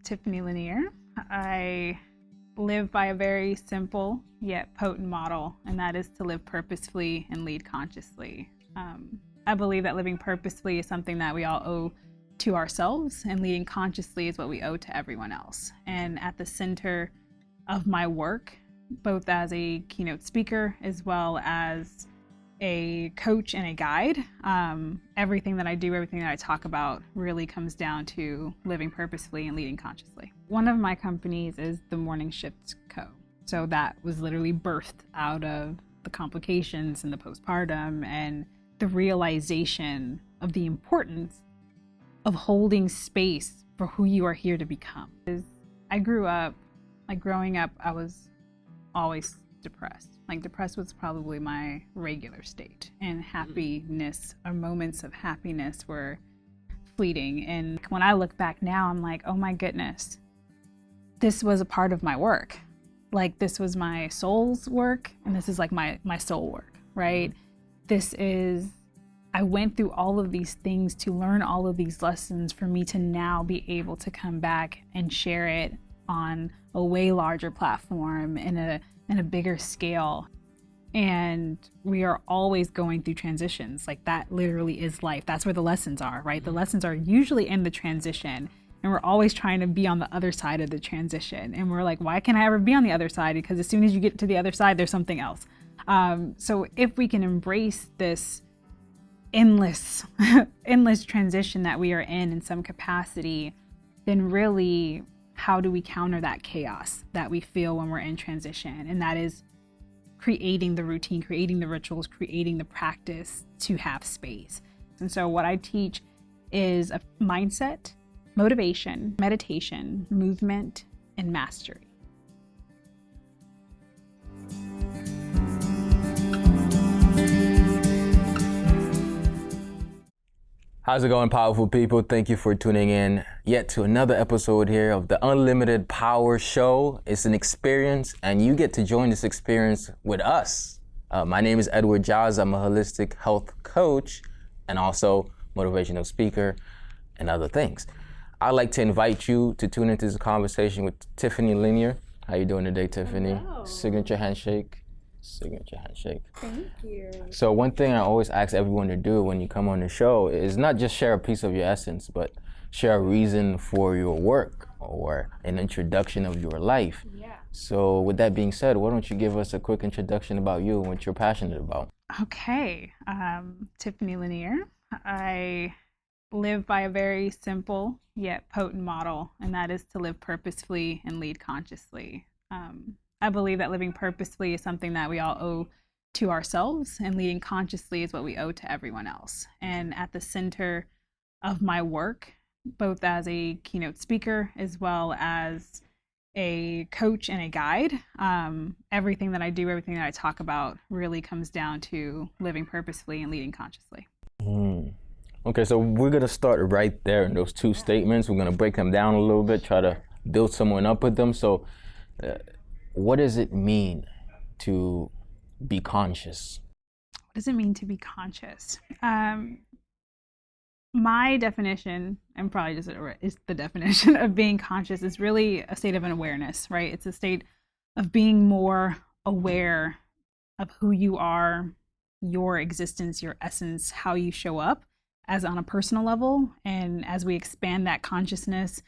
Tiffany Lanier. I live by a very simple yet potent model, and that is to live purposefully and lead consciously. I believe that living purposefully is something that we all owe to ourselves, and leading consciously is what we owe to everyone else. And at the center of my work, both as a keynote speaker as well as a coach and a guide, everything that I do, everything that I talk about really comes down to living purposefully and leading consciously. One of my companies is the Morning Shift Co. So that was literally birthed out of the complications and the postpartum and the realization of the importance of holding space for who you are here to become. I grew up, growing up, I was always depressed. Depressed was probably my regular state, and happiness or moments of happiness were fleeting. And when I look back now, I'm like, oh my goodness, this was a part of my work. This was my soul's work, and this is my soul work, right? I went through all of these things to learn all of these lessons for me to now be able to come back and share it on a way larger platform in a bigger scale. And we are always going through transitions. That literally is life. That's where the lessons are, right? The lessons are usually in the transition, and we're always trying to be on the other side of the transition. And we're like, why can't I ever be on the other side? Because as soon as you get to the other side, there's something else. So if we can embrace this endless transition that we are in some capacity, then really, how do we counter that chaos that we feel when we're in transition? And that is creating the routine, creating the rituals, creating the practice to have space. And so what I teach is a mindset, motivation, meditation, movement, and mastery. How's it going, powerful people? Thank you for tuning in yet to another episode here of the Unlimited Power Show. It's an experience, and you get to join this experience with us. My name is Edouard Gilles. I'm a holistic health coach and also motivational speaker and other things. I'd like to invite you to tune into this conversation with Tiffany Lanier. How you doing today, Tiffany? Hello. Signature handshake. Thank you. So one thing I always ask everyone to do when you come on the show is not just share a piece of your essence, but share a reason for your work or an introduction of your life. Yeah. So with that being said, why don't you give us a quick introduction about you and what you're passionate about? Okay. Tiffany Lanier. I live by a very simple yet potent model, and that is to live purposefully and lead consciously. I believe that living purposefully is something that we all owe to ourselves, and leading consciously is what we owe to everyone else. And at the center of my work, both as a keynote speaker as well as a coach and a guide, everything that I do, everything that I talk about really comes down to living purposefully and leading consciously. Okay, so we're going to start right there in those two statements. We're going to break them down a little bit, try to build someone up with them. So what does it mean to be conscious? What does it mean to be conscious? My definition, and probably just is the definition of being conscious, is really a state of an awareness, right? It's a state of being more aware of who you are, your existence, your essence, how you show up as on a personal level. And as we expand that consciousness,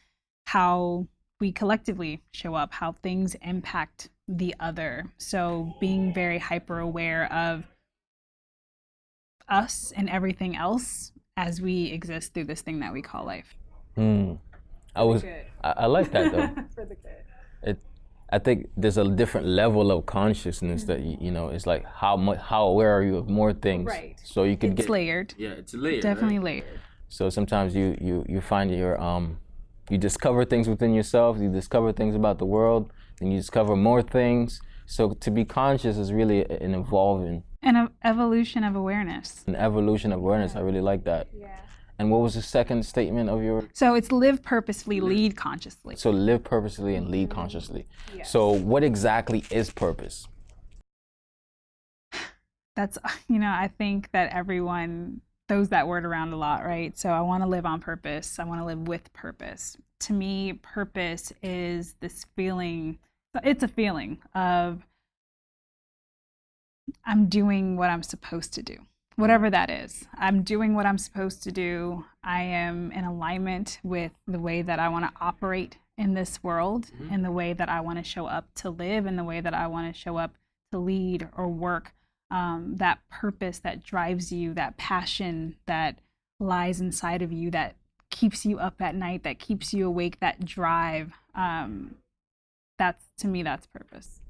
how we collectively show up, how things impact the other. So being very hyper aware of us and everything else as we exist through this thing that we call life. I like that though. For the good. I think there's a different level of consciousness that you know. It's like how aware are you of more things? Right. So you could It's layered. Yeah, it's layered. Definitely right? layered. So sometimes you find you discover things within yourself. You discover things about the world, and you discover more things. So to be conscious is really an evolving. An evolution of awareness. An evolution of awareness. I really like that. Yeah. And what was the second statement of your? So it's live purposefully, lead consciously. So live purposely and lead consciously. Yes. So what exactly is purpose? That's, I think that everyone throws that word around a lot, right? So I want to live on purpose. I want to live with purpose. to me, purpose is this feeling, it's a feeling of I'm doing what I'm supposed to do, whatever that is. I'm doing what I'm supposed to do. I am in alignment with the way that I want to operate in this world, and the way that I want to show up to live, and the way that I want to show up to lead or work. That purpose that drives you, that passion that lies inside of you, that keeps you up at night, that keeps you awake, that drive. That's, to me, that's purpose.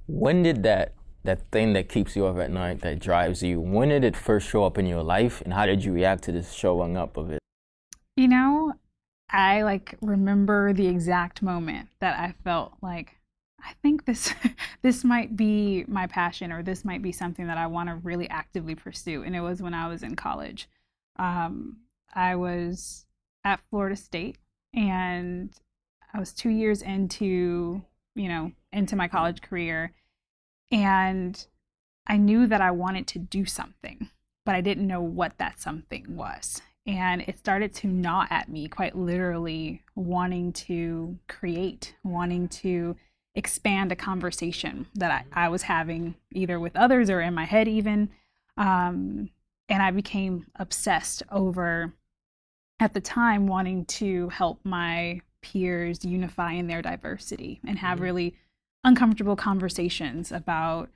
When did that thing that keeps you up at night, that drives you, when did it first show up in your life, and how did you react to this showing up of it? You know, I remember the exact moment that I felt like, I think this might be my passion, or this might be something that I want to really actively pursue. And it was when I was in college. I was at Florida State, and I was 2 years into my college career, and I knew that I wanted to do something, but I didn't know what that something was. And it started to gnaw at me, quite literally, wanting to create, wanting to expand a conversation that I was having either with others or in my head even. And I became obsessed over, at the time, wanting to help my peers unify in their diversity and have really uncomfortable conversations about,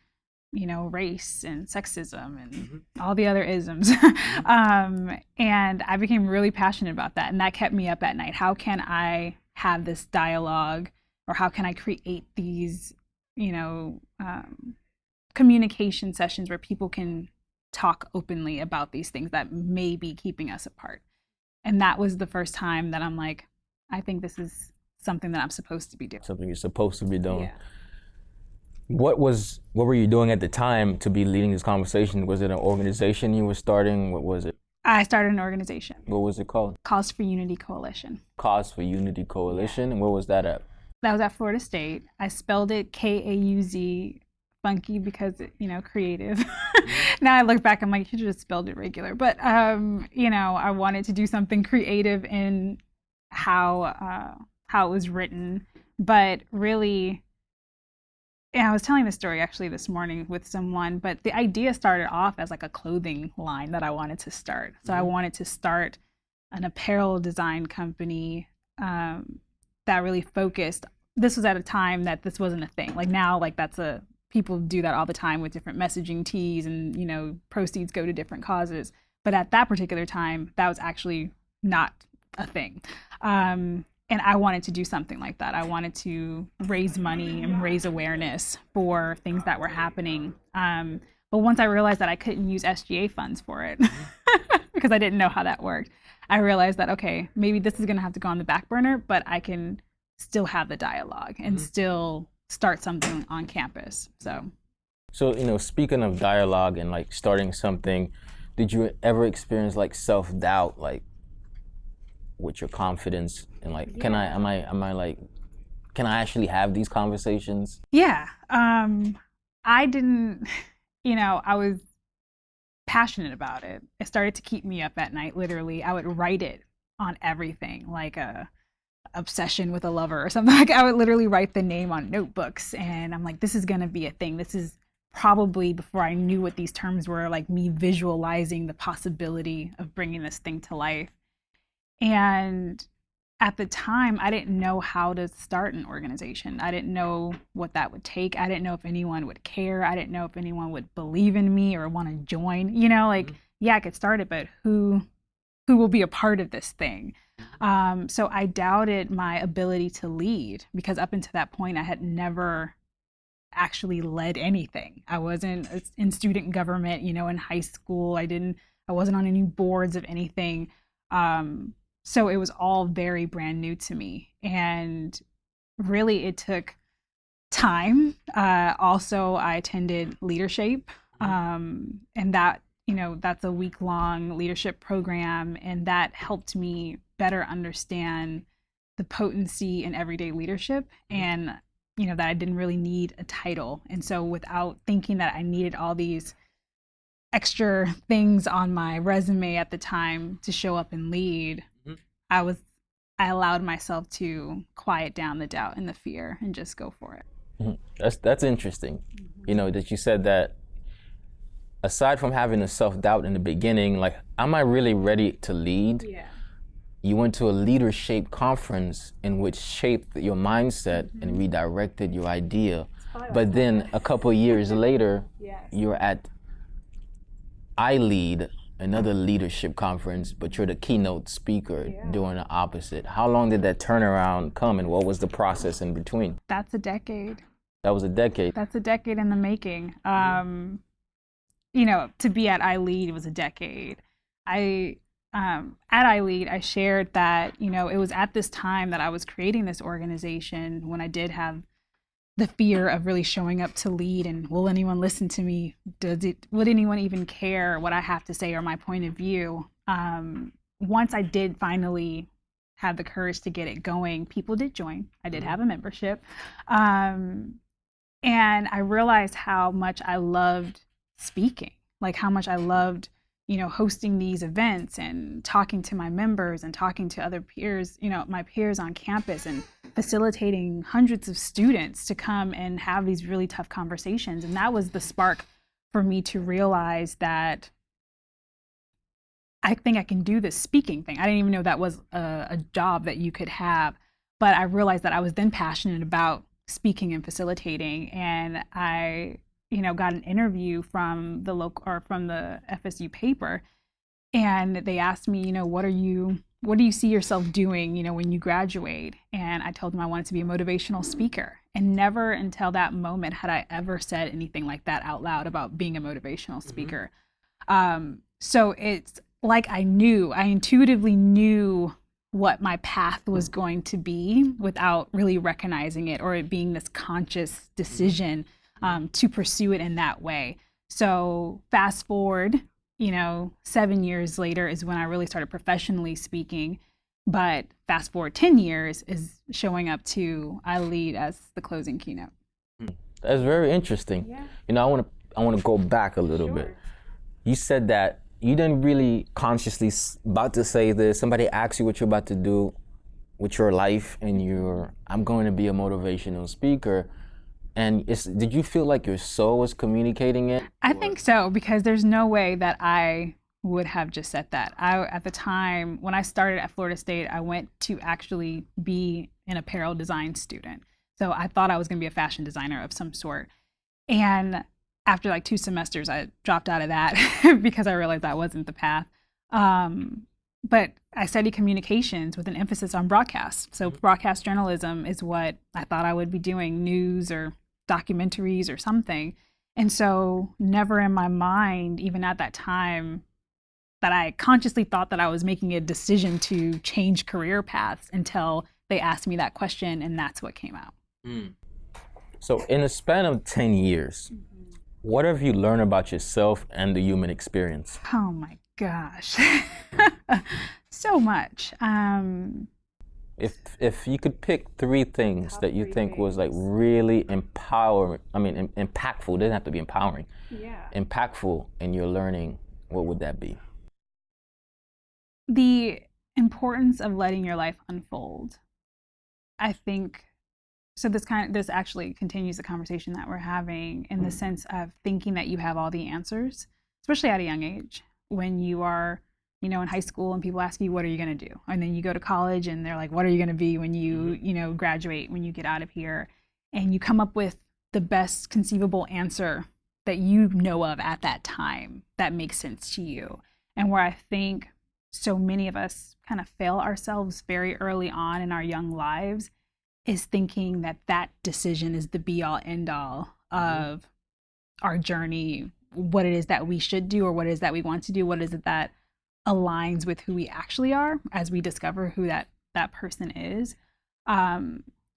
race and sexism and all the other isms. And I became really passionate about that. And that kept me up at night. How can I have this dialogue, or how can I create these, communication sessions where people can talk openly about these things that may be keeping us apart? And that was the first time that I'm like, I think this is something that I'm supposed to be doing. Something you're supposed to be doing. Yeah. What were you doing at the time to be leading this conversation? Was it an organization you were starting? What was it? I started an organization. What was it called? Cause for Unity Coalition. Cause for Unity Coalition. And where was that at? That was at Florida State. I spelled it Kauz, funky because, creative. Now I look back, I'm like, you should have just spelled it regular. But, I wanted to do something creative in how it was written. But really, I was telling this story actually this morning with someone, but the idea started off as a clothing line that I wanted to start. So I wanted to start an apparel design company that really focused. This was at a time that this wasn't a thing. Now, people do that all the time with different messaging tees, and proceeds go to different causes. But at that particular time, that was actually not a thing. And I wanted to do something like that. I wanted to raise money and raise awareness for things that were happening. But once I realized that I couldn't use SGA funds for it, because I didn't know how that worked, I realized that, okay, maybe this is going to have to go on the back burner, but I can still have the dialogue and still start something on campus. So, speaking of dialogue and starting something, did you ever experience self-doubt, with your confidence, and can I actually have these conversations? Yeah. I didn't, I was passionate about it. It started to keep me up at night, literally. I would write it on everything, like a obsession with a lover or something. I would literally write the name on notebooks, and I'm like, this is going to be a thing. This is probably, before I knew what these terms were, me visualizing the possibility of bringing this thing to life. And at the time, I didn't know how to start an organization. I didn't know what that would take. I didn't know if anyone would care. I didn't know if anyone would believe in me or want to join. Yeah, I could start it, but who will be a part of this thing? So I doubted my ability to lead, because up until that point, I had never actually led anything. I wasn't in student government, in high school. I wasn't on any boards of anything. So it was all very brand new to me. And really, it took time. Also, I attended Leadership, and that, that's a week-long leadership program, and that helped me better understand the potency in everyday leadership, and, that I didn't really need a title. And so without thinking that I needed all these extra things on my resume at the time to show up and lead, I was I allowed myself to quiet down the doubt and the fear and just go for it. That's interesting. You know, that you said that aside from having a self-doubt in the beginning, like, am I really ready to lead? Yeah. You went to a leadership conference in which shaped your mindset and redirected your idea. But then a couple of years later, you're at I Lead, another leadership conference, but you're the keynote speaker doing the opposite. How long did that turnaround come, and what was the process in between? That's a decade. That was a decade. That's a decade in the making. You know, to be at I Lead was a decade. At I Lead, I shared that, you know, it was at this time that I was creating this organization when I did have the fear of really showing up to lead, and will anyone listen to me? Would anyone even care what I have to say or my point of view? Once I did finally have the courage to get it going, people did join. I did have a membership. And I realized how much I loved speaking, like how much I loved, you know, hosting these events and talking to my members and talking to other peers, you know, my peers on campus, and facilitating hundreds of students to come and have these really tough conversations. And that was the spark for me to realize that I think I can do this speaking thing. I didn't even know that was a job that you could have, but I realized that I was then passionate about speaking and facilitating. And I, you know, got an interview from the local, or from the FSU paper, and they asked me, you know, what do you see yourself doing, you know, when you graduate? And I told them I wanted to be a motivational speaker. And never until that moment had I ever said anything like that out loud about being a motivational speaker. So it's like I intuitively knew what my path was going to be without really recognizing it, or it being this conscious decision to pursue it in that way. So fast forward, you know, 7 years later is when I really started professionally speaking. But fast forward 10 years is showing up to I Lead as the closing keynote. That's very interesting. Yeah. You know, I want to go back a little bit. You said that you didn't really consciously about to say this. Somebody asked you what you're about to do with your life, and I'm going to be a motivational speaker. And did you feel like your soul was communicating it? I think so, because there's no way that I would have just said that. At the time, when I started at Florida State, I went to actually be an apparel design student. So I thought I was going to be a fashion designer of some sort. And after like 2 semesters, I dropped out of that because I realized that wasn't the path. But I studied communications with an emphasis on broadcast. So broadcast journalism is what I thought I would be doing, news or documentaries or something. And so never in my mind, even at that time, that I consciously thought that I was making a decision to change career paths until they asked me that question, and that's what came out. So in a span of 10 years, what have you learned about yourself and the human experience? Oh my gosh. So much. If you could pick 3 things that you think was like really empowering, impactful, it doesn't have to be empowering, impactful in your learning, what would that be? The importance of letting your life unfold. I think, so this actually continues the conversation that we're having, in the sense of thinking that you have all the answers, especially at a young age, when you are, you know, in high school and people ask you, what are you going to do? And then you go to college and they're like, what are you going to be when you, you know, graduate, when you get out of here? And you come up with the best conceivable answer that you know of at that time that makes sense to you. And where I think so many of us kind of fail ourselves very early on in our young lives is thinking that that decision is the be all end all of our journey, what it is that we should do, or what it is that we want to do, what is it that aligns with who we actually are as we discover who that person is.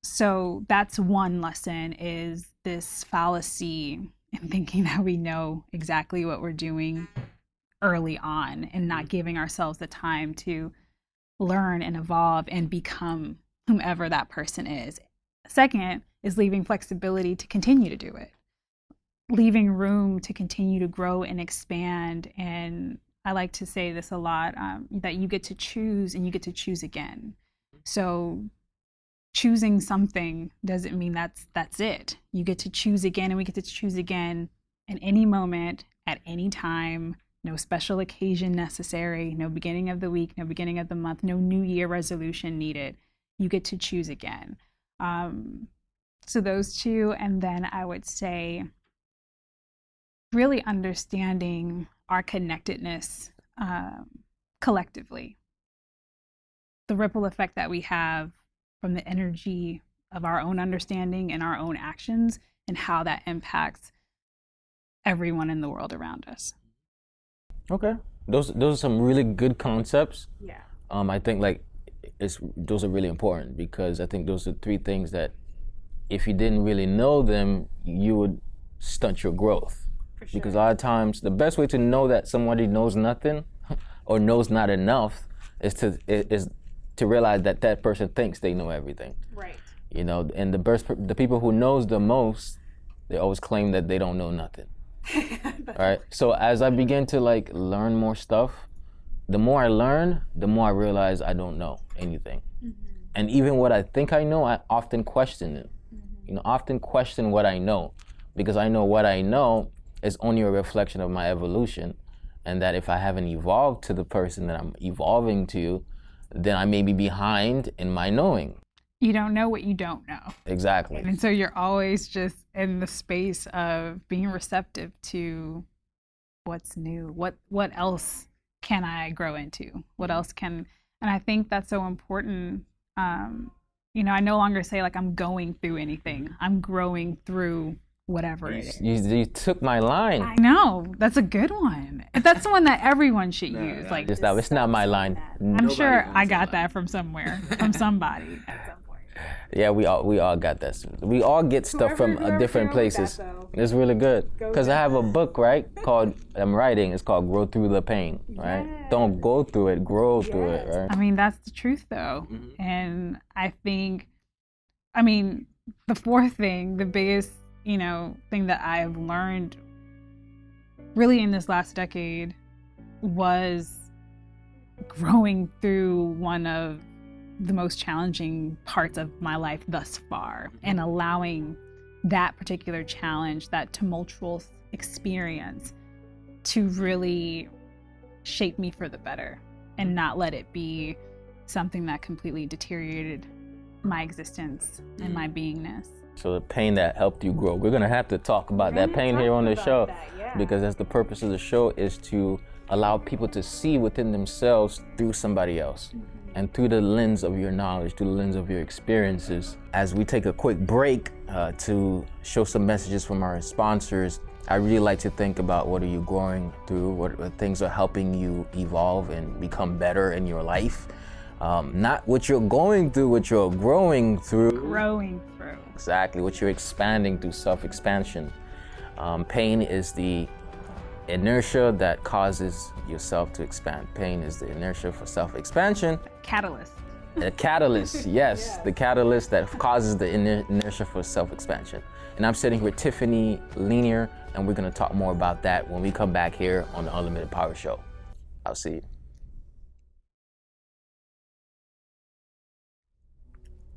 So that's one lesson, is this fallacy in thinking that we know exactly what we're doing early on, and not giving ourselves the time to learn and evolve and become whomever that person is. Second is leaving flexibility to continue to do it, leaving room to continue to grow and expand. And I like to say this a lot, that you get to choose, and you get to choose again. So choosing something doesn't mean that's it. You get to choose again, and we get to choose again at any moment, at any time. No special occasion necessary, no beginning of the week, no beginning of the month, no New Year resolution needed. You get to choose again. So those two, and then I would say really understanding our connectedness collectively. The ripple effect that we have from the energy of our own understanding and our own actions, and how that impacts everyone in the world around us. Okay, those are some really good concepts. Yeah. I think those are really important, because I think those are three things that if you didn't really know them, you would stunt your growth. For sure. Because a lot of times the best way to know that somebody knows nothing or knows not enough is to realize that that person thinks they know everything. Right. You know, and the people who knows the most, they always claim that they don't know nothing. Right. So as I begin to learn more stuff, the more I learn, the more I realize I don't know anything. And even what I think I know, I often question it. Often question what I know, because I know what I know is only a reflection of my evolution, and that if I haven't evolved to the person that I'm evolving to, then I may be behind in my knowing. You don't know what you don't know. Exactly. And so you're always just in the space of being receptive to what's new. What else can I grow into? What else can, and I think that's so important. I no longer say I'm going through anything. I'm growing through whatever it is. You took my line. I know. That's a good one. That's the one that everyone should use. It's not my line. I'm sure I got that from somewhere, from somebody at some point. Yeah, we all got that. We all get stuff from different places. It's really good. Because I have a book, right, called, I'm writing, it's called Grow Through the Pain, right? Yeah. Don't go through it, grow through it, right? I mean, that's the truth, though. And I think, the fourth thing, the biggest, thing that I've learned really in this last decade was growing through one of the most challenging parts of my life thus far, and allowing that particular challenge, that tumultuous experience, to really shape me for the better, and not let it be something that completely deteriorated my existence and my beingness. So the pain that helped you grow, we're gonna have to talk about that pain here on the show, because that's the purpose of the show, is to allow people to see within themselves through somebody else. And through the lens of your knowledge, through the lens of your experiences. As we take a quick break to show some messages from our sponsors, I really like to think about what are you growing through, what things are helping you evolve and become better in your life. Not what you're going through, what you're growing through. Growing through. Exactly, what you're expanding through self-expansion. Pain is the inertia that causes yourself to expand. Pain is the inertia for self-expansion. Catalyst. The catalyst, yes, the catalyst that causes the inertia for self-expansion. And I'm sitting here with Tiffany Lanier, and we're gonna talk more about that when we come back here on the Unlimited Power Show. I'll see you.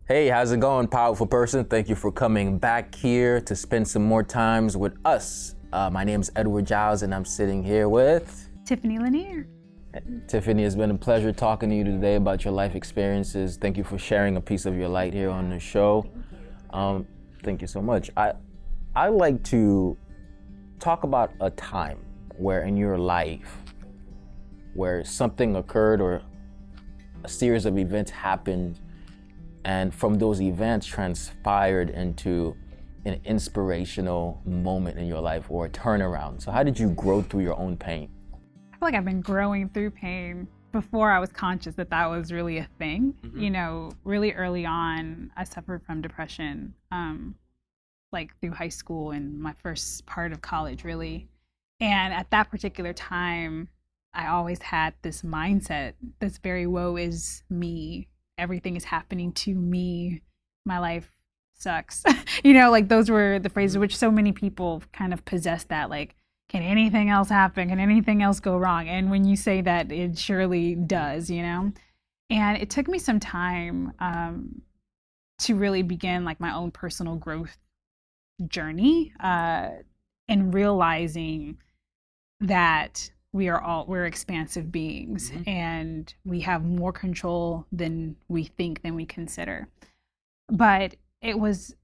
Hey, how's it going, powerful person? Thank you for coming back here to spend some more times with us. My name is Edouard Gilles, and I'm sitting here with Tiffany Lanier. Tiffany, it's been a pleasure talking to you today about your life experiences. Thank you for sharing a piece of your light here on the show. Thank you so much. I like to talk about a time where in your life where something occurred or a series of events happened, and from those events transpired into an inspirational moment in your life or a turnaround. So how did you grow through your own pain? I feel like I've been growing through pain before I was conscious that that was really a thing. Really early on, I suffered from depression, through high school and my first part of college, really. And at that particular time, I always had this mindset that's very woe is me. Everything is happening to me. My life sucks. Those were the phrases which so many people kind of possess that, can anything else happen? Can anything else go wrong? And when you say that, it surely does, And it took me some time to really begin like my own personal growth journey, and realizing that we're expansive beings, and we have more control than we think, than we consider. But it was,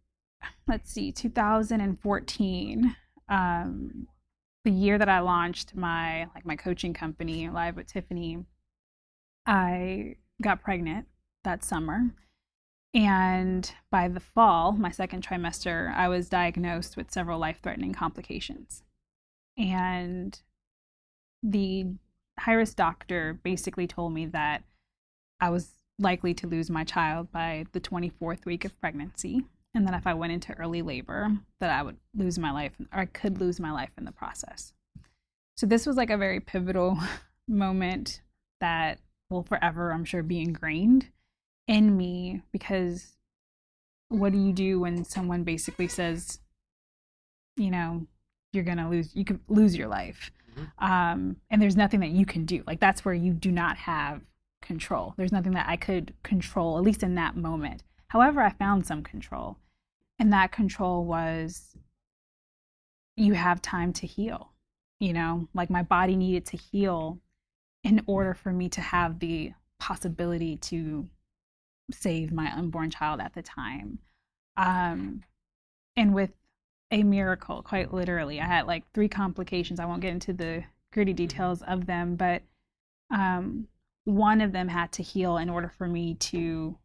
let's see, 2014, the year that I launched my coaching company, Live with Tiffany. I got pregnant that summer, and by the fall, my second trimester, I was diagnosed with several life-threatening complications. And the high-risk doctor basically told me that I was likely to lose my child by the 24th week of pregnancy, and that if I went into early labor, that I would lose my life, or I could lose my life in the process. So this was like a very pivotal moment that will forever, I'm sure, be ingrained in me, because what do you do when someone basically says, you know, you could lose your life, and there's nothing that you can do. Like, that's where you do not have control. There's nothing that I could control, at least in that moment. However, I found some control, and that control was, you have time to heal. Like, my body needed to heal in order for me to have the possibility to save my unborn child at the time. And with a miracle, quite literally, I had like 3 complications. I won't get into the gritty details of them, but one of them had to heal in order for me to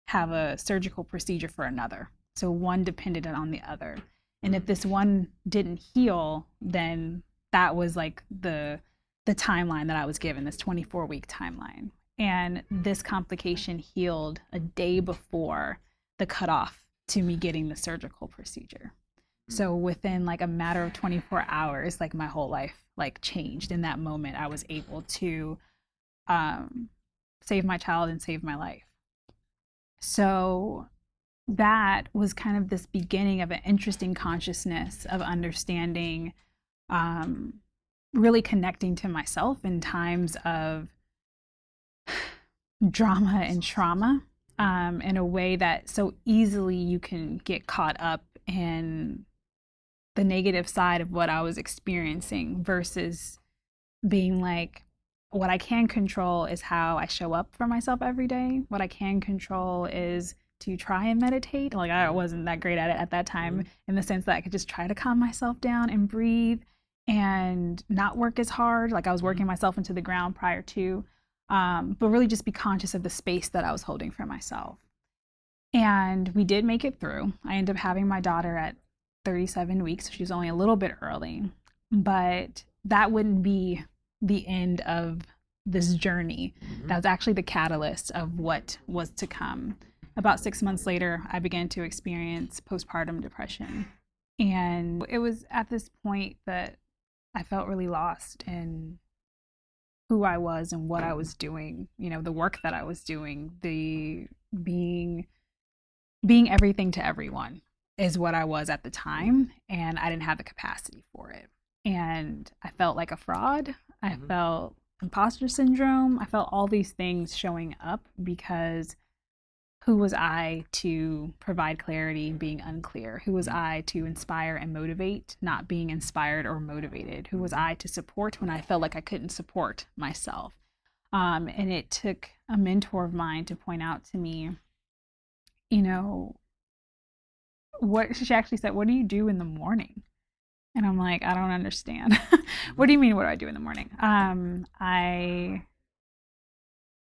have a surgical procedure for another. So one depended on the other. And if this one didn't heal, then that was like the timeline that I was given, this 24-week timeline. And this complication healed a day before the cutoff to me getting the surgical procedure. So within like a matter of 24 hours, like my whole life like changed. In that moment, I was able to save my child and save my life. So that was kind of this beginning of an interesting consciousness of understanding, really connecting to myself in times of drama and trauma, in a way that so easily you can get caught up in the negative side of what I was experiencing, versus being like, what I can control is how I show up for myself every day. What I can control is to try and meditate. Like, I wasn't that great at it at that time, in the sense that I could just try to calm myself down and breathe and not work as hard. Like, I was working myself into the ground prior to, but really just be conscious of the space that I was holding for myself. And we did make it through. I ended up having my daughter at 37 weeks. She was only a little bit early, but that wouldn't be the end of this journey. That was actually the catalyst of what was to come. About 6 months later, I began to experience postpartum depression. And it was at this point that I felt really lost in who I was and what I was doing, the work that I was doing, the being everything to everyone is what I was at the time, and I didn't have the capacity for it. And I felt like a fraud. I felt imposter syndrome. I felt all these things showing up, because who was I to provide clarity being unclear? Who was I to inspire and motivate, not being inspired or motivated? Who was I to support when I felt like I couldn't support myself? And it took a mentor of mine to point out to me, what she actually said, "What do you do in the morning?" And I'm like, I don't understand. What do you mean, what do I do in the morning? I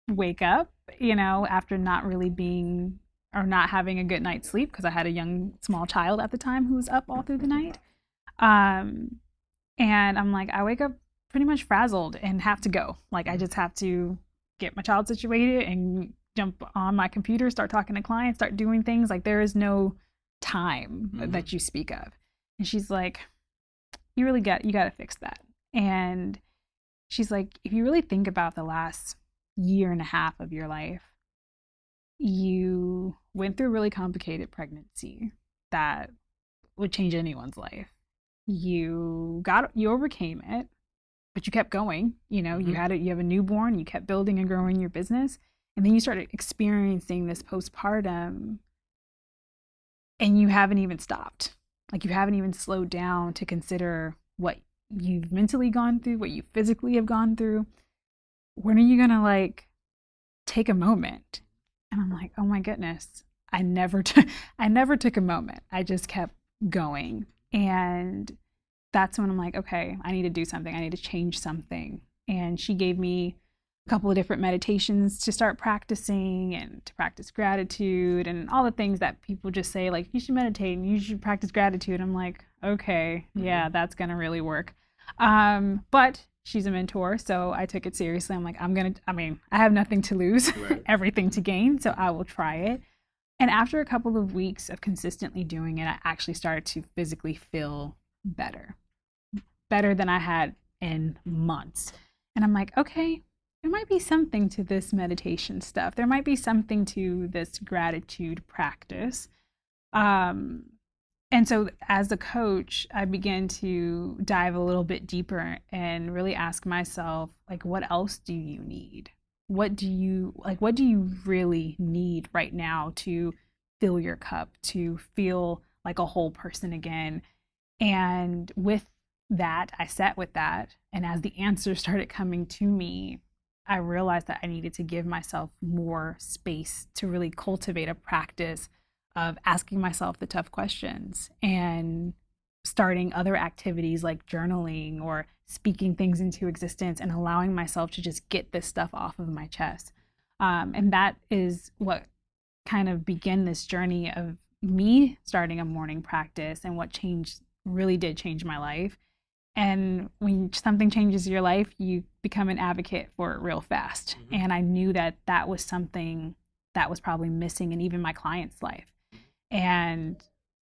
wake up, after not really being, or not having a good night's sleep, because I had a young, small child at the time who was up all through the night. And I'm like, I wake up pretty much frazzled and have to go. Like, I just have to get my child situated and jump on my computer, start talking to clients, start doing things. Like, there is no time that you speak of. And she's like, you got to fix that. And she's like, if you really think about the last year and a half of your life, you went through a really complicated pregnancy that would change anyone's life. You overcame it, but you kept going. You have a newborn, you kept building and growing your business, And then you start experiencing this postpartum and you haven't even stopped. Like, you haven't even slowed down to consider what you've mentally gone through, what you physically have gone through. When are you gonna like take a moment? And I'm like, oh my goodness, I never took a moment. I just kept going. And that's when I'm like, okay, I need to do something. I need to change something. And she gave me a couple of different meditations to start practicing, and to practice gratitude and all the things that people just say, like, you should meditate and you should practice gratitude. I'm like, okay, yeah, that's gonna really work. But she's a mentor, so I took it seriously. I'm like, I have nothing to lose, right. Everything to gain, so I will try it. And after a couple of weeks of consistently doing it, I actually started to physically feel better than I had in months. And I'm like, okay, there might be something to this meditation stuff. There might be something to this gratitude practice. And so as a coach, I began to dive a little bit deeper and really ask myself, like, what else do you need? What do you really need right now to fill your cup, to feel like a whole person again? And with that, I sat with that. And as the answers started coming to me, I realized that I needed to give myself more space to really cultivate a practice of asking myself the tough questions and starting other activities like journaling or speaking things into existence and allowing myself to just get this stuff off of my chest. And that is what kind of began this journey of me starting a morning practice, and what really did change my life. And when something changes your life, you become an advocate for it real fast. Mm-hmm. And I knew that that was something that was probably missing in even my client's life. And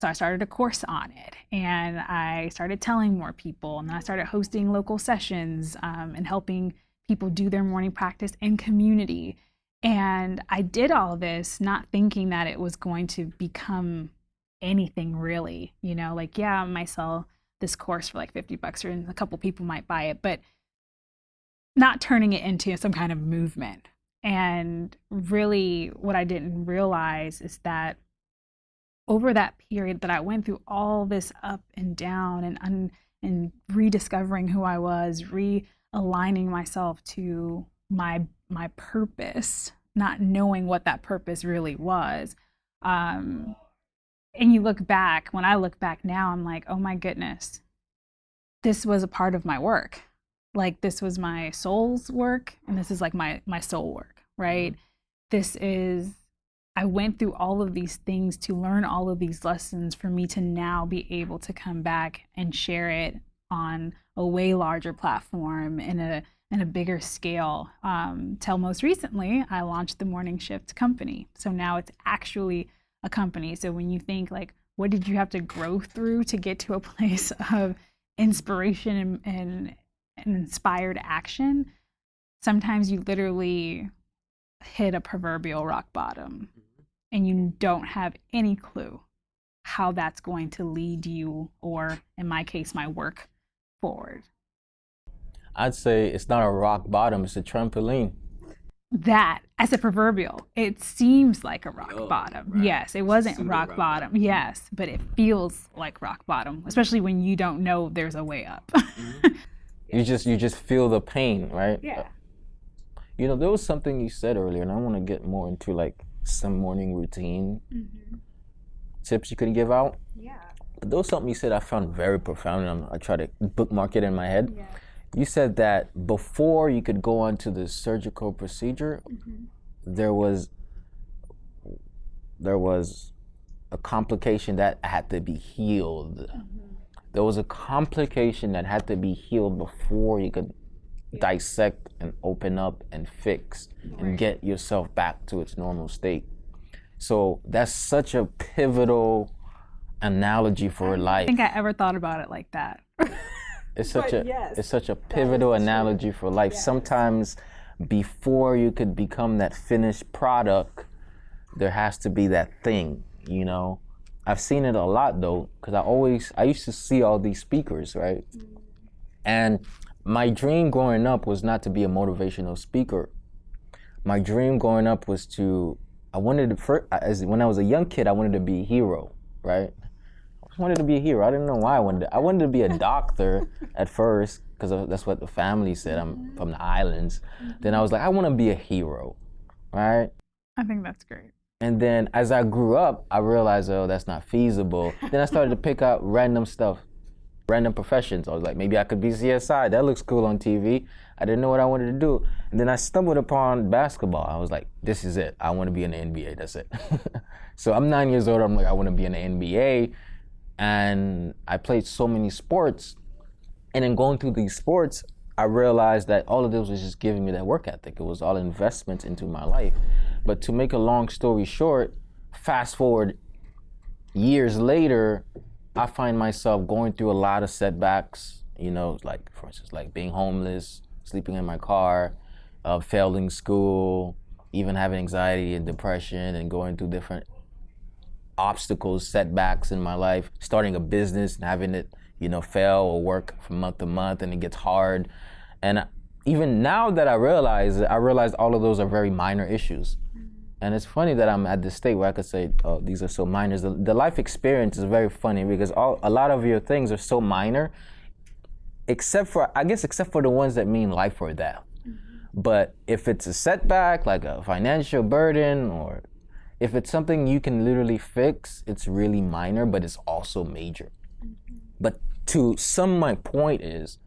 so I started a course on it, and I started telling more people, and then I started hosting local sessions and helping people do their morning practice in community. And I did all this not thinking that it was going to become anything really, like, yeah, I might sell this course for like $50 or a couple people might buy it, but not turning it into some kind of movement. And really what I didn't realize is that over that period that I went through all this up and down and rediscovering who I was, realigning myself to my purpose, not knowing what that purpose really was. And when I look back now, I'm like, oh my goodness, this was a part of my work. Like, this was my soul's work, and this is like my soul work, right? I went through all of these things to learn all of these lessons for me to now be able to come back and share it on a way larger platform in a bigger scale. Till most recently, I launched the Morning Shift company. So now it's actually a company. So when you think, like, what did you have to grow through to get to a place of inspiration and inspired action? Sometimes you literally hit a proverbial rock bottom, and you don't have any clue how that's going to lead you, or in my case, my work, forward. I'd say it's not a rock bottom, it's a trampoline. That, as a proverbial, it seems like a rock bottom. Right. Yes, it wasn't rock bottom. Yes, but it feels like rock bottom, especially when you don't know there's a way up. Mm-hmm. You just feel the pain, right? Yeah. There was something you said earlier, and I want to get more into like some morning routine tips you could give out. Yeah. But there was something you said I found very profound, and I try to bookmark it in my head. Yeah. You said that before you could go on to the surgical procedure, there was a complication that had to be healed. There was a complication that had to be healed before you could dissect and open up and fix and get yourself back to its normal state. So that's such a pivotal analogy for life. I don't think I ever thought about it like that. It's such a pivotal analogy for life. Yes. Sometimes before you could become that finished product, there has to be that thing, I've seen it a lot though, because I used to see all these speakers, right? And my dream growing up was not to be a motivational speaker. my dream growing up was when I was a young kid, I wanted to be a hero, right? I wanted to be a hero. I didn't know why I wanted to be a doctor at first, because that's what the family said. I'm from the islands. Then I was like, I want to be a hero, right? I think that's great. And then as I grew up, I realized, oh, that's not feasible. Then I started to pick out random stuff, random professions. I was like, maybe I could be CSI. That looks cool on TV. I didn't know what I wanted to do. And then I stumbled upon basketball. I was like, this is it. I want to be in the NBA. That's it. So I'm 9 years old. I'm like, I want to be in the NBA. And I played so many sports. And in going through these sports, I realized that all of this was just giving me that work ethic. It was all investments into my life. But to make a long story short, fast forward years later, I find myself going through a lot of setbacks, like, for instance, like being homeless, sleeping in my car, failing school, even having anxiety and depression and going through different obstacles, setbacks in my life, starting a business and having it, fail or work from month to month, and it gets hard. And even now that I realize all of those are very minor issues. And it's funny that I'm at this state where I could say, oh, these are so minor. The life experience is very funny because a lot of your things are so minor, except for the ones that mean life or death. But if it's a setback, like a financial burden, or if it's something you can literally fix, it's really minor, but it's also major. But to sum my point is,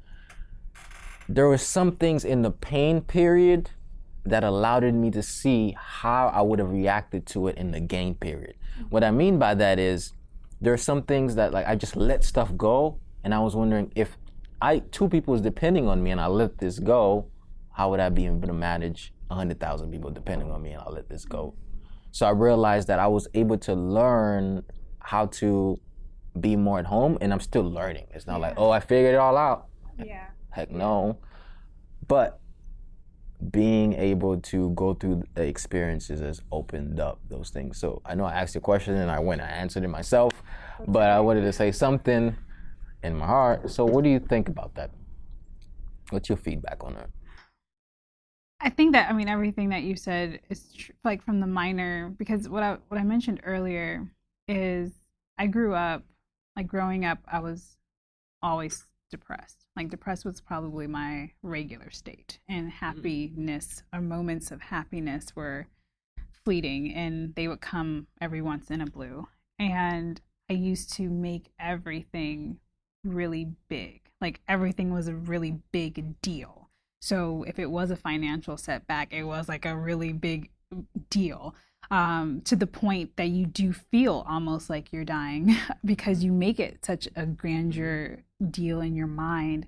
there were some things in the pain period that allowed me to see how I would have reacted to it in the gain period. What I mean by that is, there are some things that I just let stuff go, and I was wondering if two people was depending on me and I let this go, how would I be able to manage 100,000 people depending on me and I let this go? So I realized that I was able to learn how to be more at home, and I'm still learning. It's not like, oh, I figured it all out. Yeah. Heck no. But being able to go through the experiences has opened up those things. So I know I asked you a question and I answered it myself, but I wanted to say something in my heart. So what do you think about that? What's your feedback on that? I think that, everything that you said is like from the minor, because what I mentioned earlier is I grew up, growing up, I was always depressed. Depressed was probably my regular state, and happiness or moments of happiness were fleeting, and they would come every once in a blue. And I used to make everything really big. Everything was a really big deal. So if it was a financial setback, it was a really big deal, to the point that you do feel almost like you're dying because you make it such a grandeur deal in your mind.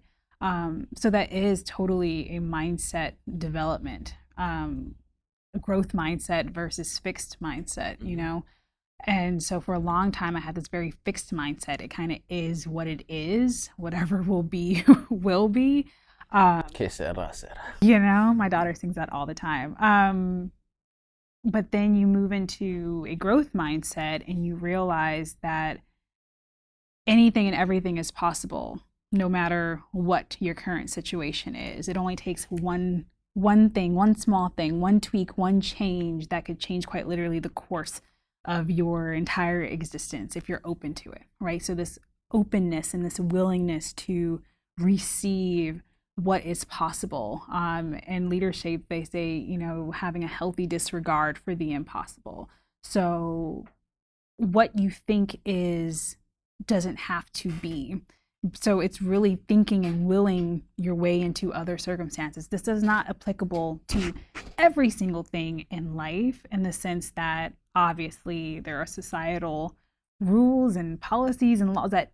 So that is totally a mindset development, a growth mindset versus fixed mindset, And so for a long time, I had this very fixed mindset. It kind of is what it is. Whatever will be, will be. Que sera. My daughter sings that all the time. But then you move into a growth mindset and you realize that anything and everything is possible, no matter what your current situation is. It only takes one thing, one small thing, one tweak, one change that could change quite literally the course of your entire existence if you're open to it, right? So this openness and this willingness to receive what is possible. In leadership, they say, having a healthy disregard for the impossible. So what you think is doesn't have to be. So it's really thinking and willing your way into other circumstances. This is not applicable to every single thing in life, in the sense that obviously there are societal rules and policies and laws that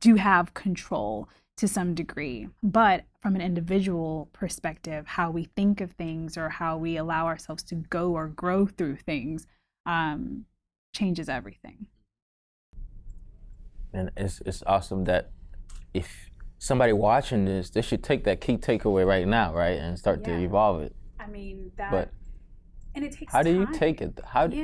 do have control to some degree. But from an individual perspective, how we think of things or how we allow ourselves to go or grow through things changes everything. And it's awesome that if somebody watching this, they should take that key takeaway right now, right, and start to evolve it. And it takes how do you take it? How do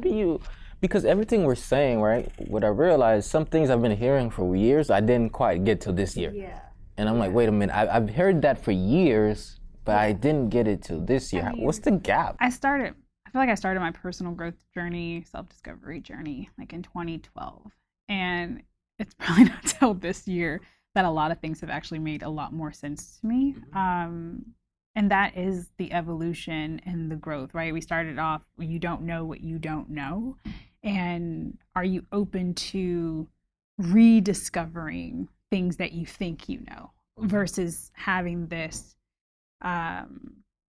you? Because everything we're saying, right? What I realized, some things I've been hearing for years, I didn't quite get to this year. Yeah. And I'm like, wait a minute, I've heard that for years, but I didn't get it till this year. What's the gap? I feel like I started my personal growth journey, self-discovery journey, like in 2012. And it's probably not till this year that a lot of things have actually made a lot more sense to me. And that is the evolution and the growth, right? We started off, you don't know what you don't know. And are you open to rediscovering things that you think you know versus having this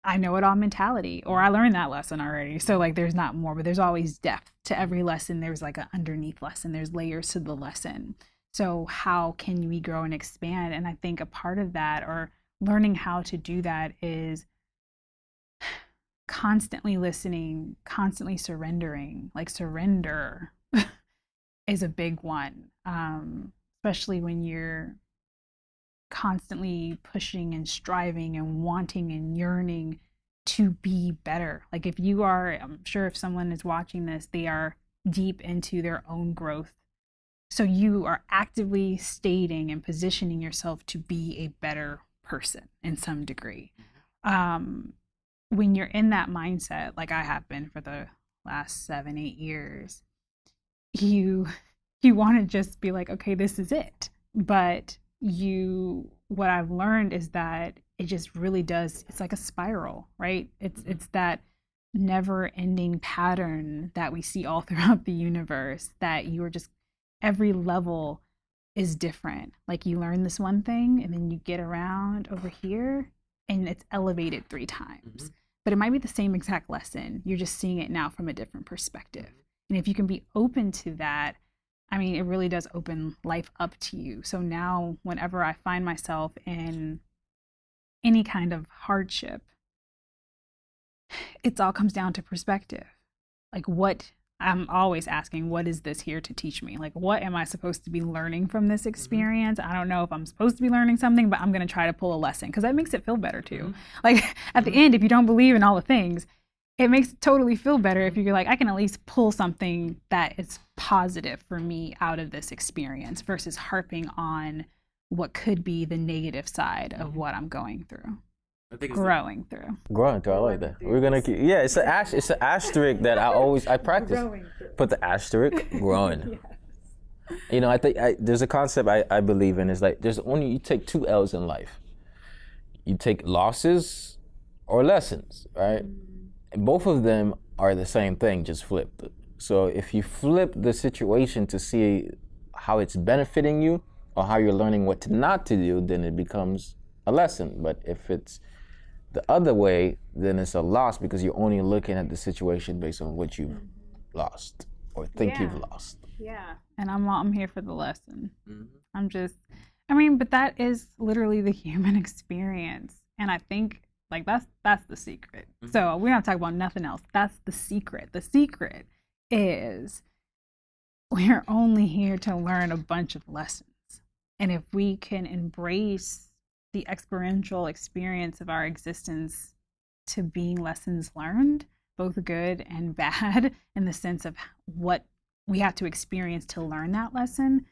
I know it all mentality, or I learned that lesson already. So like there's not more, but there's always depth to every lesson. There's like an underneath lesson, there's layers to the lesson. So how can we grow and expand? And I think a part of that, or learning how to do that, is constantly listening, constantly surrendering. Like surrender is a big one, especially when you're constantly pushing and striving and wanting and yearning to be better. Like if you are, I'm sure if someone is watching this, they are deep into their own growth. So you are actively stating and positioning yourself to be a better person in some degree. When you're in that mindset, like I have been for the last 7-8 years, you want to just be like, okay, this is it. But what I've learned is that it just really does, it's like a spiral, right? It's that never ending pattern that we see all throughout the universe, that you are just, every level is different. Like you learn this one thing and then you get around over here and it's elevated 3 times. But it might be the same exact lesson. You're just seeing it now from a different perspective. And if you can be open to that, I mean, it really does open life up to you. So now whenever I find myself in any kind of hardship, it all comes down to perspective. Like I'm always asking, what is this here to teach me? Like, what am I supposed to be learning from this experience? I don't know if I'm supposed to be learning something, but I'm going to try to pull a lesson, because that makes it feel better too. Like at the end, if you don't believe in all the things, it makes it totally feel better if you're like, I can at least pull something that is positive for me out of this experience versus harping on what could be the negative side of what I'm going through. Growing through. I like that. We're gonna keep. Yeah, it's an asterisk that I practice. Put the asterisk, growing. Yes. You know, I think there's a concept I believe in. Is like you take 2 L's in life. You take losses or lessons, right? And both of them are the same thing, just flipped. So if you flip the situation to see how it's benefiting you or how you're learning what not to do, then it becomes a lesson. But if it's the other way, then it's a loss, because you're only looking at the situation based on what you've lost or think you've lost. Yeah. And I'm here for the lesson. But that is literally the human experience. And I think like that's the secret. So we're not talking about nothing else. That's the secret. The secret is we're only here to learn a bunch of lessons. And if we can embrace the experiential experience of our existence to being lessons learned, both good and bad, in the sense of what we have to experience to learn that lesson,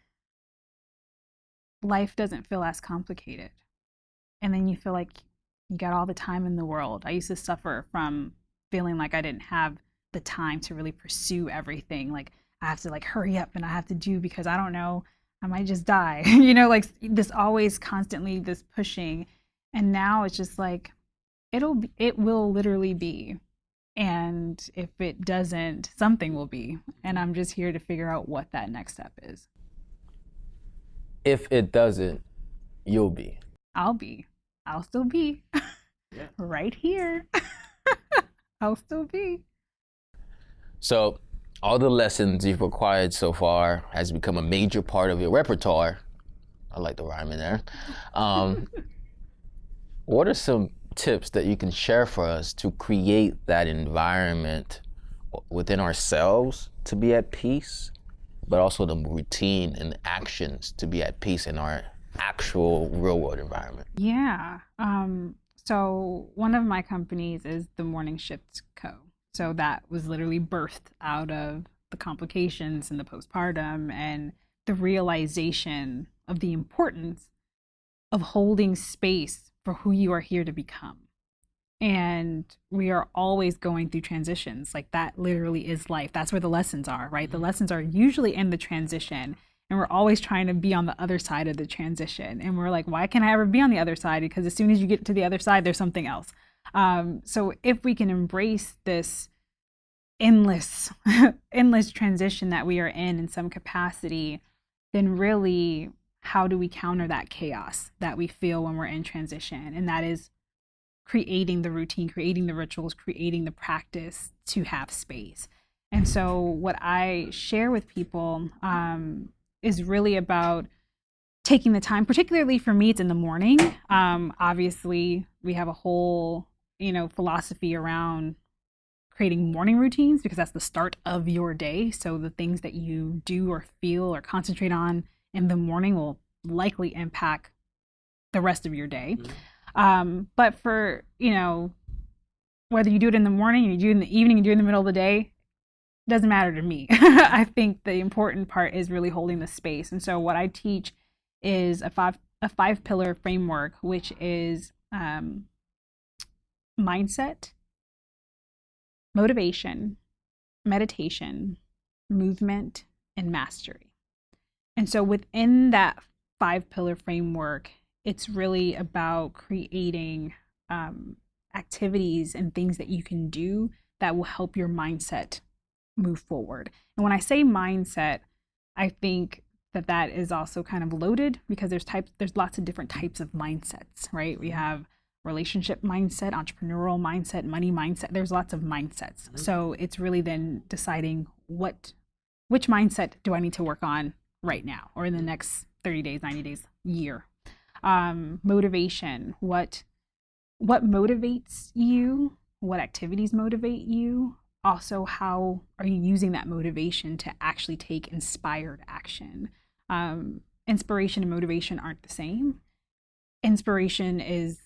life doesn't feel as complicated. And then you feel like you got all the time in the world. I used to suffer from feeling like I didn't have the time to really pursue everything. Like I have to like hurry up and I have to do, because I don't know, I might just die. You know, like this always constantly this pushing. And now it's just like, it will literally be. And if it doesn't, something will be. And I'm just here to figure out what that next step is. If it doesn't, you'll be. I'll still be. Yeah. Right here. I'll still be. So all the lessons you've acquired so far has become a major part of your repertoire. I like the rhyme in there. What are some tips that you can share for us to create that environment within ourselves to be at peace, but also the routine and actions to be at peace in our actual real world environment? Yeah. So one of my companies is the Morning Shift Co. So that was literally birthed out of the complications and the postpartum and the realization of the importance of holding space for who you are here to become. And we are always going through transitions. Like that literally is life. That's where the lessons are, right? The lessons are usually in the transition. And we're always trying to be on the other side of the transition. And we're like, why can't I ever be on the other side? Because as soon as you get to the other side, there's something else. So if we can embrace this endless, endless transition that we are in some capacity, then really, how do we counter that chaos that we feel when we're in transition? And that is creating the routine, creating the rituals, creating the practice to have space. And so what I share with people is really about taking the time, particularly for me, it's in the morning. Obviously, we have a whole, philosophy around creating morning routines because that's the start of your day. So the things that you do or feel or concentrate on in the morning will likely impact the rest of your day. But for, whether you do it in the morning, or you do it in the evening, you do it in the middle of the day, doesn't matter to me. I think the important part is really holding the space. And so what I teach is a five pillar framework, which is mindset, motivation, meditation, movement, and mastery. And so within that 5-pillar framework, it's really about creating activities and things that you can do that will help your mindset move forward. And when I say mindset, I think that is also kind of loaded because there's lots of different types of mindsets, right? We have relationship mindset, entrepreneurial mindset, money mindset. There's lots of mindsets. So it's really then deciding which mindset do I need to work on right now or in the next 30 days, 90 days, year. Motivation, what motivates you, what activities motivate you, also how are you using that motivation to actually take inspired action. Inspiration and motivation aren't the same. Inspiration is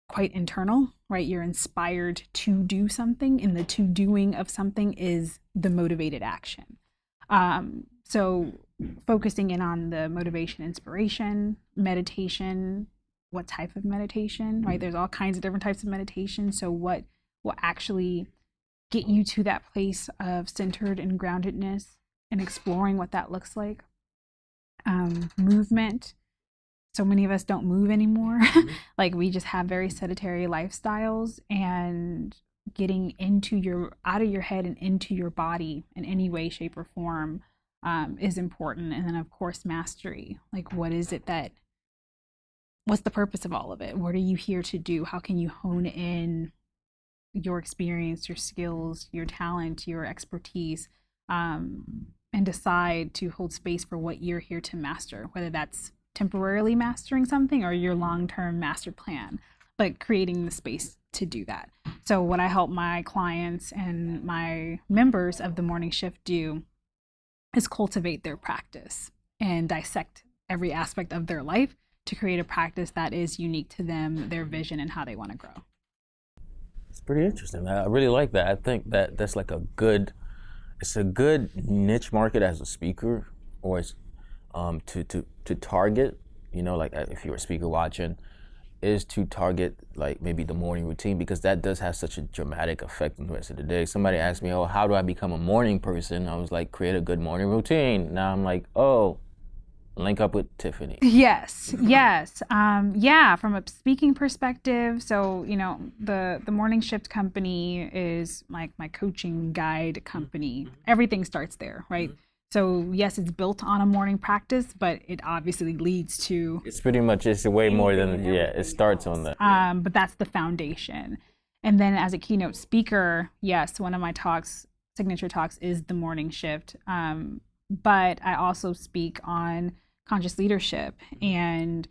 quite internal, right? You're inspired to do something, and the to doing of something is the motivated action. So focusing in on the motivation, inspiration, meditation, what type of meditation, right? There's all kinds of different types of meditation. So what will actually get you to that place of centered and groundedness and exploring what that looks like. Movement. So many of us don't move anymore. Like we just have very sedentary lifestyles, and getting out of your head and into your body in any way, shape, or form is important. And then of course, mastery. Like what's the purpose of all of it? What are you here to do? How can you hone in your experience, your skills, your talent, your expertise, and decide to hold space for what you're here to master, whether that's temporarily mastering something or your long-term master plan, but creating the space to do that. So what I help my clients and my members of the morning shift do is cultivate their practice and dissect every aspect of their life to create a practice that is unique to them, their vision, and how they want to grow. It's pretty interesting. I really like that. I think that's like it's a good niche market as a speaker, or it's to target, like if you're a speaker watching, is to target like maybe the morning routine, because that does have such a dramatic effect on the rest of the day. Somebody asked me, how do I become a morning person? I was like, create a good morning routine. Now I'm like, link up with Tiffany. Yes. From a speaking perspective, so the morning shift company is like my coaching guide company. Everything starts there, right? So yes, it's built on a morning practice, but it obviously leads to. It's pretty much way more than it starts on that. But that's the foundation. And then as a keynote speaker, yes, one of my signature talks is the morning shift. But I also speak on conscious leadership and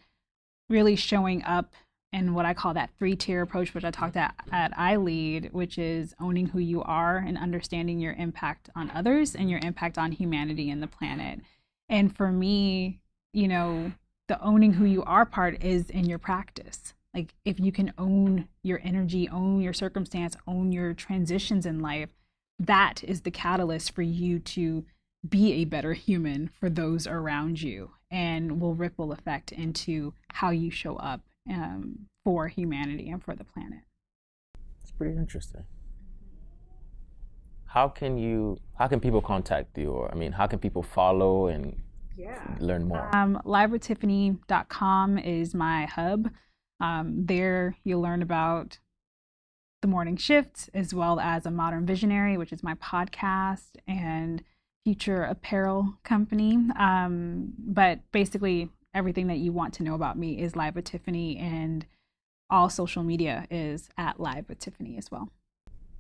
really showing up in what I call that 3-tier approach, which I talked at iLead, which is owning who you are and understanding your impact on others and your impact on humanity and the planet. And for me, the owning who you are part is in your practice. Like if you can own your energy, own your circumstance, own your transitions in life, that is the catalyst for you to be a better human for those around you, and will ripple effect into how you show up for humanity and for the planet. pretty interesting. How can people contact you? Or, I mean, how can people follow and learn more? LiveWithTiffany.com is my hub. There you'll learn about the morning shift, as well as a modern visionary, which is my podcast, and future apparel company. But basically everything that you want to know about me is Live with Tiffany, and all social media is at Live with Tiffany as well.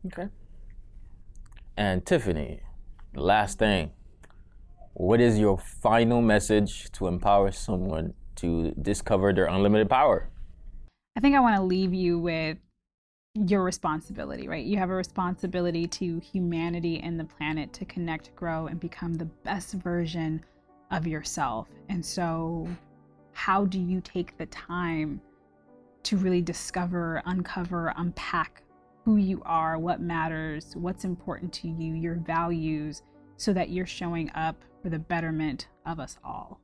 Okay. And Tiffany, last thing, what is your final message to empower someone to discover their unlimited power? I think I want to leave you with your responsibility, right? You have a responsibility to humanity and the planet to connect, grow, and become the best version of yourself. And so how do you take the time to really discover, uncover, unpack who you are, what matters, what's important to you, your values, so that you're showing up for the betterment of us all?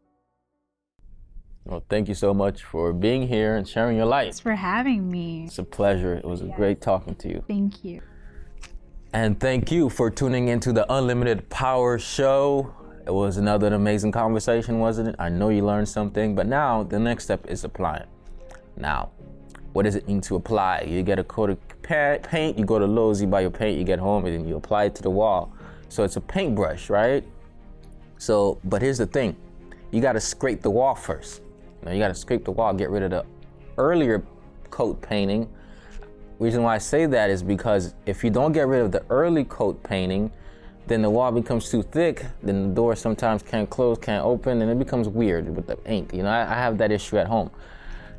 Well, thank you so much for being here and sharing your light. Thanks for having me. It's a pleasure. It was great talking to you. Thank you. And thank you for tuning into the Unlimited Power Show. It was another amazing conversation, wasn't it? I know you learned something, but now the next step is applying. Now, what does it mean to apply? You get a coat of paint, you go to Lowe's, you buy your paint, you get home, and then you apply it to the wall. So it's a paintbrush, right? So, but here's the thing. You gotta scrape the wall first. You gotta scrape the wall, get rid of the earlier coat painting. Reason why I say that is because if you don't get rid of the early coat painting, then the wall becomes too thick, then the door sometimes can't close, can't open, and it becomes weird with the ink. You know, I have that issue at home.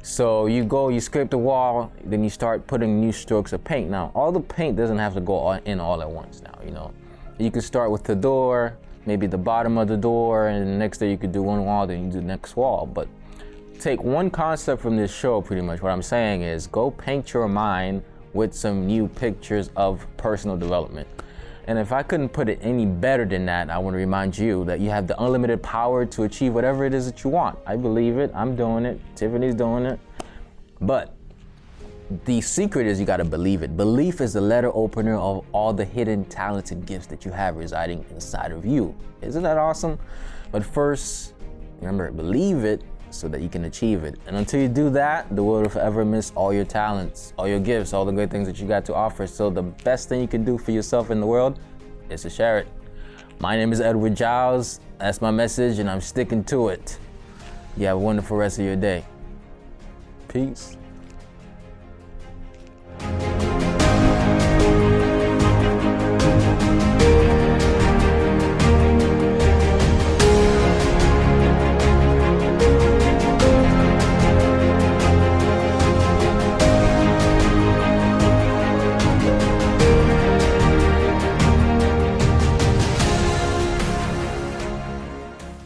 So you scrape the wall, then you start putting new strokes of paint. Now, all the paint doesn't have to go in all at once now, you know. You can start with the door, maybe the bottom of the door, and the next day you could do one wall, then you do the next wall. But take one concept from this show, pretty much. What I'm saying is go paint your mind with some new pictures of personal development. And if I couldn't put it any better than that, I want to remind you that you have the unlimited power to achieve whatever it is that you want. I believe it. I'm doing it. Tiffany's doing it. But the secret is you got to believe it. Belief is the letter opener of all the hidden talents and gifts that you have residing inside of you. Isn't that awesome? But first, remember, believe it so that you can achieve it. And until you do that, the world will forever miss all your talents, all your gifts, all the great things that you got to offer. So the best thing you can do for yourself in the world is to share it. My name is Edouard Gilles. That's my message, and I'm sticking to it. You have a wonderful rest of your day. Peace.